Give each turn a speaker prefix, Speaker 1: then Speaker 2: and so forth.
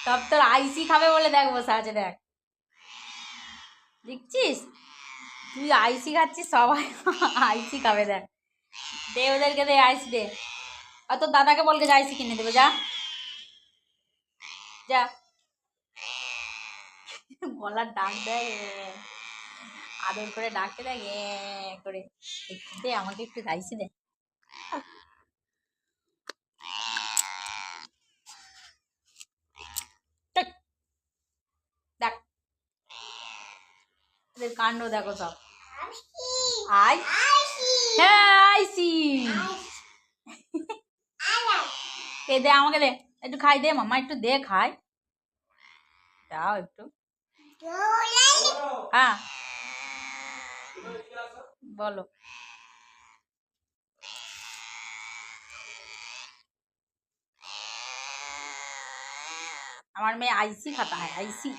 Speaker 1: সব তোর আইসি খাবে বলে দেখ বসে আছে, দেখ দেখছিস তুই আইসি খাচ্ছিস, সবাই আইসি খাবে, দেখ দে ওদেরকে, দে আইসি দে। আর তোর দাদাকে বলকে যে আইসি কিনে দেবে, যা যা। গলার ডাক দেয়, আদর করে ডাকতে দেয় করে, দে আমাকে একটু আইসি দে। দেখ এদের কাণ্ড দেখো সব। আই হ্যাঁ আইসি, এ দে আমাকে দে, একটু খাই দে মাম্মা, একটু দে খাই, দাও একটু। হ্যাঁ বলো। আমার মেয়ে আইসি খাতা হয়, আইসি।